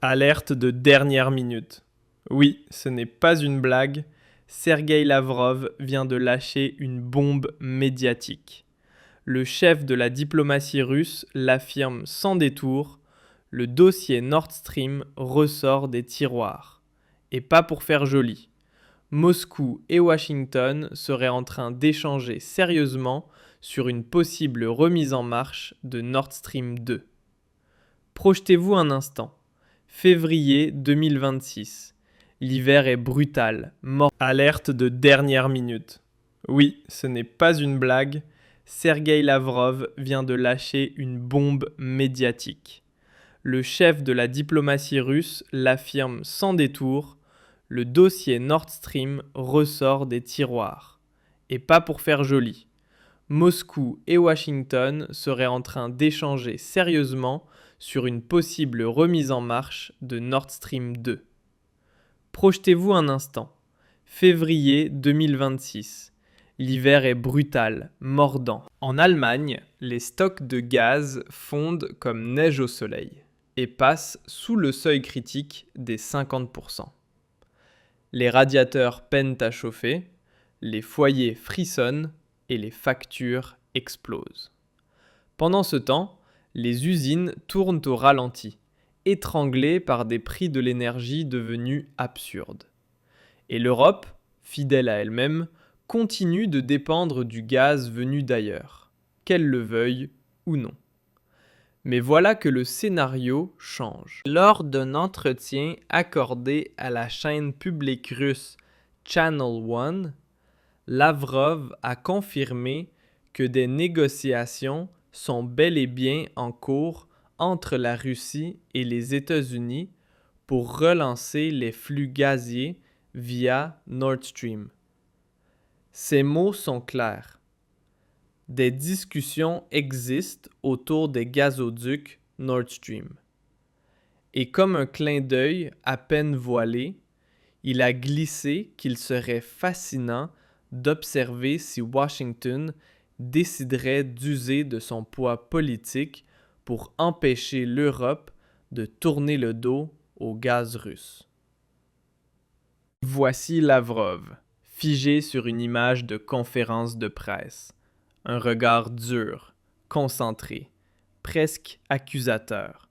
Alerte de dernière minute. Oui, ce n'est pas une blague. Sergueï Lavrov vient de lâcher une bombe médiatique. Le chef de la diplomatie russe l'affirme sans détour, le dossier Nord Stream ressort des tiroirs. Et pas pour faire joli. Moscou et Washington seraient en train d'échanger sérieusement sur une possible remise en marche de Nord Stream 2. Projetez-vous un instant. Février 2026. L'hiver est brutal. Alerte de dernière minute. Oui, ce n'est pas une blague. Sergueï Lavrov vient de lâcher une bombe médiatique. Le chef de la diplomatie russe l'affirme sans détour, le dossier Nord Stream ressort des tiroirs. Et pas pour faire joli. Moscou et Washington seraient en train d'échanger sérieusement sur une possible remise en marche de Nord Stream 2. Projetez-vous un instant. Février 2026. L'hiver est brutal, mordant. En Allemagne, les stocks de gaz fondent comme neige au soleil et passent sous le seuil critique des 50%. Les radiateurs peinent à chauffer, les foyers frissonnent et les factures explosent. Pendant ce temps, les usines tournent au ralenti, étranglées par des prix de l'énergie devenus absurdes. Et l'Europe, fidèle à elle-même, continue de dépendre du gaz venu d'ailleurs, qu'elle le veuille ou non. Mais voilà que le scénario change. Lors d'un entretien accordé à la chaîne publique russe Channel One, Lavrov a confirmé que des négociations sont bel et bien en cours entre la Russie et les États-Unis pour relancer les flux gaziers via Nord Stream. Ces mots sont clairs. Des discussions existent autour des gazoducs Nord Stream. Et comme un clin d'œil à peine voilé, il a glissé qu'il serait fascinant d'observer si Washington déciderait d'user de son poids politique pour empêcher l'Europe de tourner le dos au gaz russe. Voici Lavrov, figé sur une image de conférence de presse. Un regard dur, concentré, presque accusateur.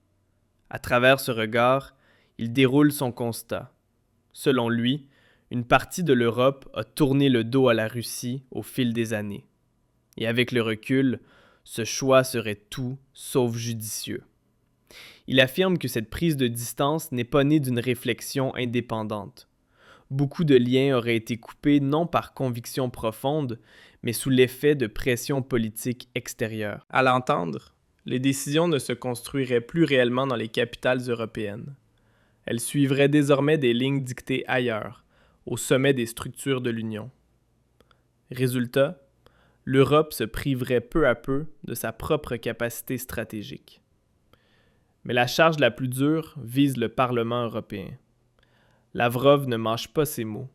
À travers ce regard, il déroule son constat. Selon lui, une partie de l'Europe a tourné le dos à la Russie au fil des années. Et avec le recul, ce choix serait tout sauf judicieux. Il affirme que cette prise de distance n'est pas née d'une réflexion indépendante. Beaucoup de liens auraient été coupés non par conviction profonde, mais sous l'effet de pression politique extérieure. À l'entendre, les décisions ne se construiraient plus réellement dans les capitales européennes. Elles suivraient désormais des lignes dictées ailleurs, au sommet des structures de l'Union. Résultat, l'Europe se priverait peu à peu de sa propre capacité stratégique. Mais la charge la plus dure vise le Parlement européen. Lavrov ne mâche pas ses mots.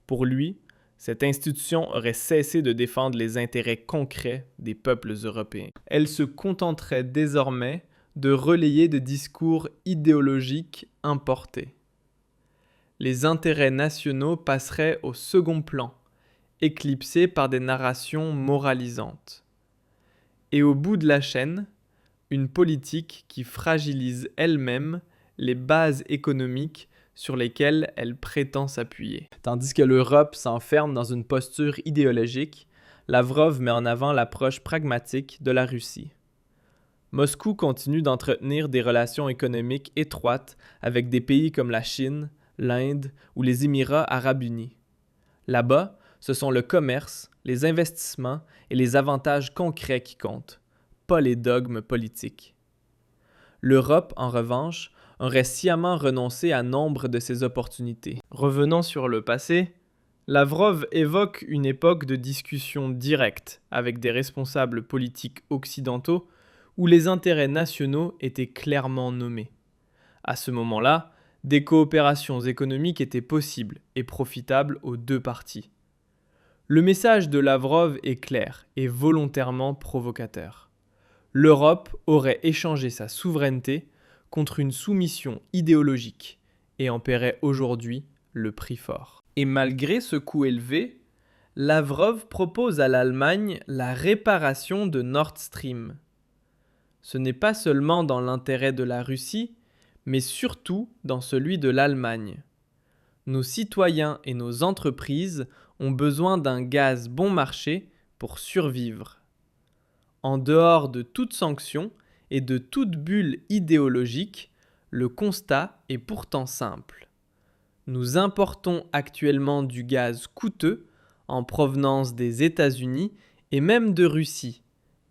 Pour lui, cette institution aurait cessé de défendre les intérêts concrets des peuples européens. Elle se contenterait désormais de relayer des discours idéologiques importés. Les intérêts nationaux passeraient au second plan, éclipsés par des narrations moralisantes. Et au bout de la chaîne, une politique qui fragilise elle-même les bases économiques sur lesquelles elle prétend s'appuyer. Tandis que l'Europe s'enferme dans une posture idéologique, Lavrov met en avant l'approche pragmatique de la Russie. Moscou continue d'entretenir des relations économiques étroites avec des pays comme la Chine, l'Inde ou les Émirats arabes unis. Là-bas, ce sont le commerce, les investissements et les avantages concrets qui comptent, pas les dogmes politiques. L'Europe, en revanche, aurait sciemment renoncé à nombre de ces opportunités. Revenons sur le passé. Lavrov évoque une époque de discussion directe avec des responsables politiques occidentaux où les intérêts nationaux étaient clairement nommés. À ce moment-là, des coopérations économiques étaient possibles et profitables aux deux parties. Le message de Lavrov est clair et volontairement provocateur. L'Europe aurait échangé sa souveraineté contre une soumission idéologique et en paierait aujourd'hui le prix fort. Et malgré ce coût élevé, Lavrov propose à l'Allemagne la réparation de Nord Stream. Ce n'est pas seulement dans l'intérêt de la Russie, mais surtout dans celui de l'Allemagne. Nos citoyens et nos entreprises ont besoin d'un gaz bon marché pour survivre. En dehors de toute sanction et de toute bulle idéologique, le constat est pourtant simple. Nous importons actuellement du gaz coûteux en provenance des États-Unis et même de Russie,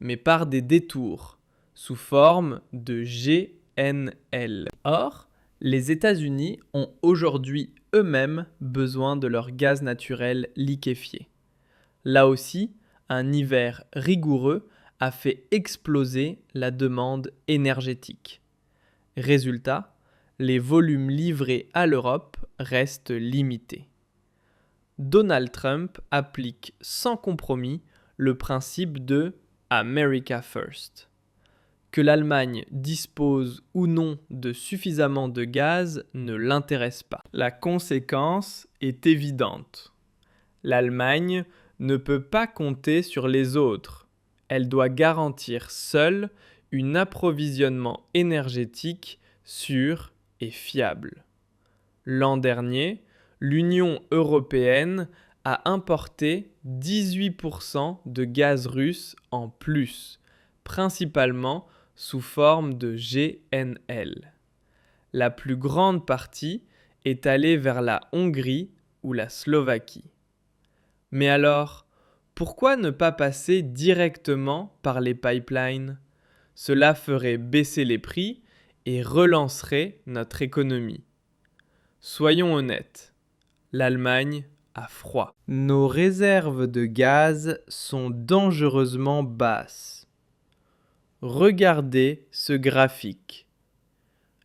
mais par des détours, sous forme de GNL. Or, les États-Unis ont aujourd'hui eux-mêmes besoin de leur gaz naturel liquéfié. Là aussi, un hiver rigoureux a fait exploser la demande énergétique. Résultat, les volumes livrés à l'Europe restent limités. Donald Trump applique sans compromis le principe de America First. Que l'Allemagne dispose ou non de suffisamment de gaz ne l'intéresse pas. La conséquence est évidente. L'Allemagne ne peut pas compter sur les autres. Elle doit garantir seule un approvisionnement énergétique sûr et fiable. L'an dernier, l'Union européenne a importé 18% de gaz russe en plus, principalement sous forme de GNL. La plus grande partie est allée vers la Hongrie ou la Slovaquie. Mais alors, pourquoi ne pas passer directement par les pipelines ? Cela ferait baisser les prix et relancerait notre économie. Soyons honnêtes, l'Allemagne a froid. Nos réserves de gaz sont dangereusement basses. Regardez ce graphique.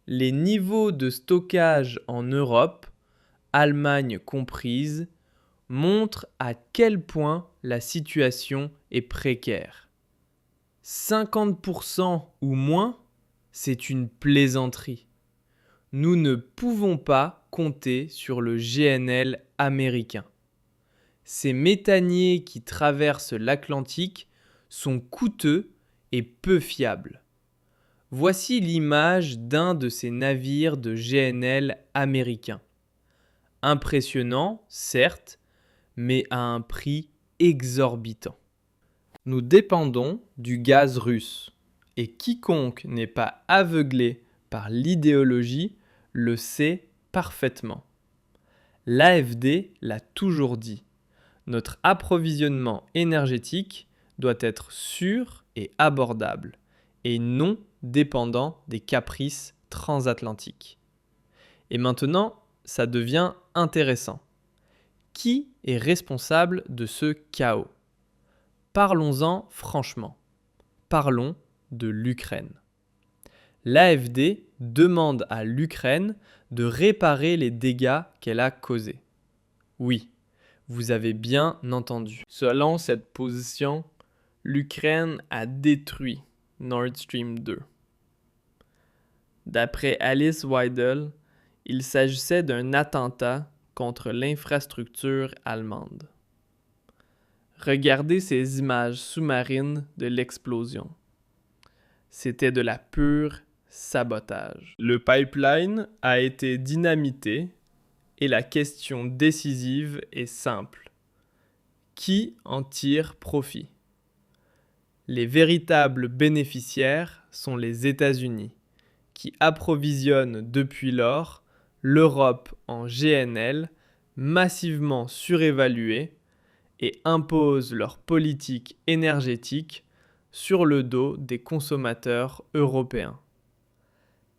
Les niveaux de stockage en Europe, Allemagne comprise, montrent à quel point la situation est précaire. 50% ou moins, c'est une plaisanterie. Nous ne pouvons pas compter sur le GNL américain. Ces méthaniers qui traversent l'Atlantique sont coûteux et peu fiables. Voici l'image d'un de ces navires de GNL américains. Impressionnant, certes, mais à un prix exorbitant. Nous dépendons du gaz russe, et quiconque n'est pas aveuglé par l'idéologie le sait parfaitement. L'AfD l'a toujours dit. Notre approvisionnement énergétique doit être sûr et abordable, et non dépendant des caprices transatlantiques. Et maintenant, ça devient intéressant. Qui est responsable de ce chaos ? Parlons-en franchement. Parlons de l'Ukraine. L'AfD demande à l'Ukraine de réparer les dégâts qu'elle a causés. Oui, vous avez bien entendu. Selon cette position, l'Ukraine a détruit Nord Stream 2. D'après Alice Weidel, il s'agissait d'un attentat contre l'infrastructure allemande. Regardez ces images sous-marines de l'explosion. C'était de la pure sabotage. Le pipeline a été dynamité et la question décisive est simple. Qui en tire profit ? Les véritables bénéficiaires sont les États-Unis, qui approvisionnent depuis lors l'Europe en GNL, massivement surévaluée, et imposent leur politique énergétique sur le dos des consommateurs européens.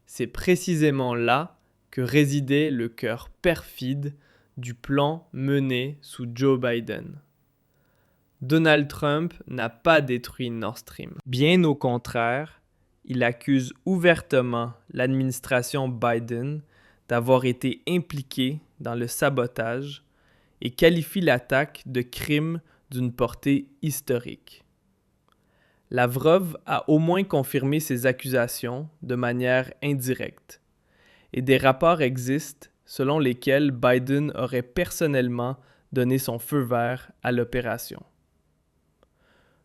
C'est précisément là que résidait le cœur perfide du plan mené sous Joe Biden. Donald Trump n'a pas détruit Nord Stream. Bien au contraire, il accuse ouvertement l'administration Biden d'avoir été impliquée dans le sabotage et qualifie l'attaque de crime d'une portée historique. Lavrov a au moins confirmé ces accusations de manière indirecte, et des rapports existent selon lesquels Biden aurait personnellement donné son feu vert à l'opération.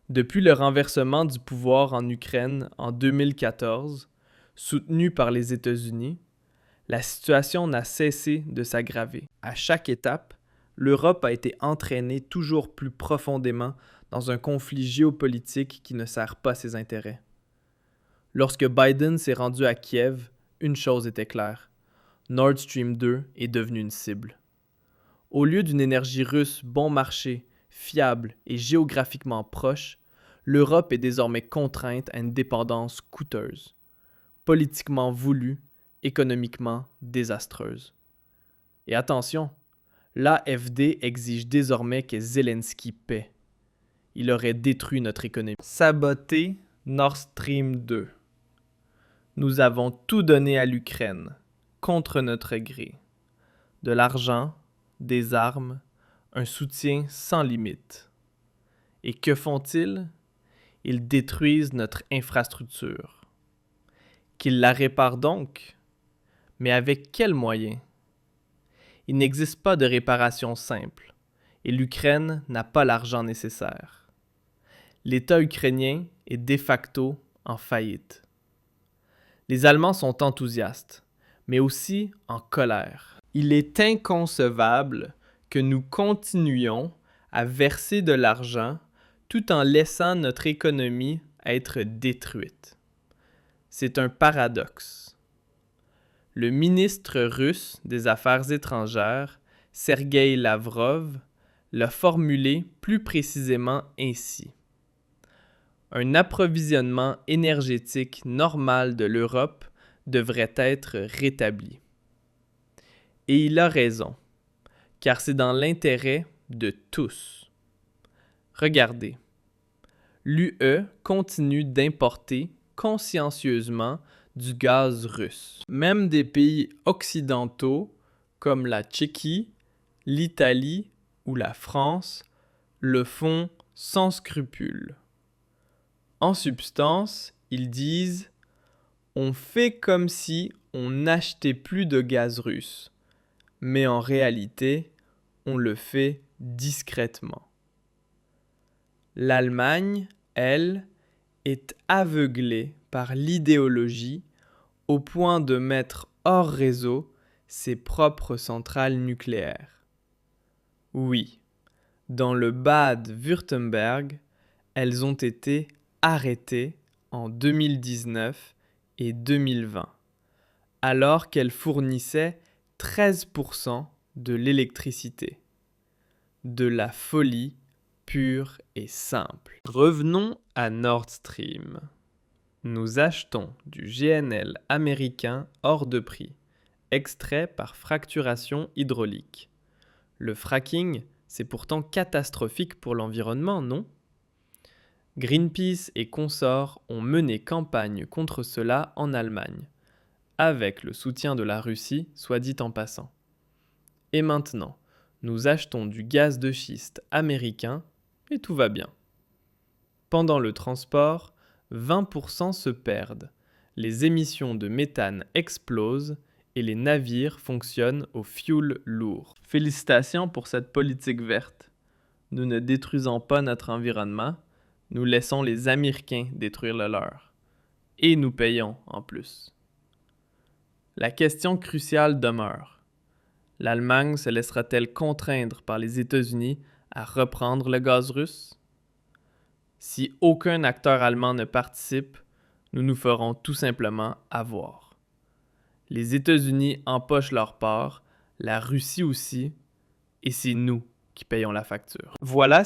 Depuis le renversement du pouvoir en Ukraine en 2014, soutenu par les États-Unis, la situation n'a cessé de s'aggraver. À chaque étape, l'Europe a été entraînée toujours plus profondément dans un conflit géopolitique qui ne sert pas ses intérêts. Lorsque Biden s'est rendu à Kiev, une chose était claire. Nord Stream 2 est devenu une cible. Au lieu d'une énergie russe bon marché, fiable et géographiquement proche, l'Europe est désormais contrainte à une dépendance coûteuse, politiquement voulue, économiquement désastreuse. Et attention, l'AfD exige désormais que Zelensky paie. Il aurait détruit notre économie. Saboter Nord Stream 2. Nous avons tout donné à l'Ukraine, contre notre gré. De l'argent, des armes, un soutien sans limite. Et que font-ils? Ils détruisent notre infrastructure. Qu'ils la réparent donc? Mais avec quels moyens? Il n'existe pas de réparation simple, et l'Ukraine n'a pas l'argent nécessaire. L'État ukrainien est de facto en faillite. Les Allemands sont enthousiastes, mais aussi en colère. Il est inconcevable que nous continuions à verser de l'argent tout en laissant notre économie être détruite. C'est un paradoxe. Le ministre russe des Affaires étrangères, Sergueï Lavrov, l'a formulé plus précisément ainsi. Un approvisionnement énergétique normal de l'Europe devrait être rétabli. Et il a raison, car c'est dans l'intérêt de tous. Regardez, l'UE continue d'importer consciencieusement du gaz russe. Même des pays occidentaux comme la Tchéquie, l'Italie ou la France le font sans scrupule. En substance, ils disent « On fait comme si on n'achetait plus de gaz russe, mais en réalité, on le fait discrètement. » L'Allemagne, elle, est aveuglée par l'idéologie au point de mettre hors réseau ses propres centrales nucléaires. Oui, dans le Bade-Wurtemberg, elles ont été arrêtées en 2019 et 2020, alors qu'elles fournissaient 13% de l'électricité. De la folie pure et simple. Revenons à Nord Stream. Nous achetons du GNL américain hors de prix, extrait par fracturation hydraulique. Le fracking, c'est pourtant catastrophique pour l'environnement, non? Greenpeace et consorts ont mené campagne contre cela en Allemagne, avec le soutien de la Russie, soit dit en passant. Et maintenant, nous achetons du gaz de schiste américain et tout va bien. Pendant le transport, 20% se perdent, les émissions de méthane explosent et les navires fonctionnent au fioul lourd. Félicitations pour cette politique verte. Nous ne détruisons pas notre environnement, nous laissons les Américains détruire le leur. Et nous payons en plus. La question cruciale demeure. L'Allemagne se laissera-t-elle contraindre par les États-Unis à reprendre le gaz russe? Si aucun acteur allemand ne participe, nous nous ferons tout simplement avoir. Les États-Unis empochent leur part, la Russie aussi, et c'est nous qui payons la facture. Voilà,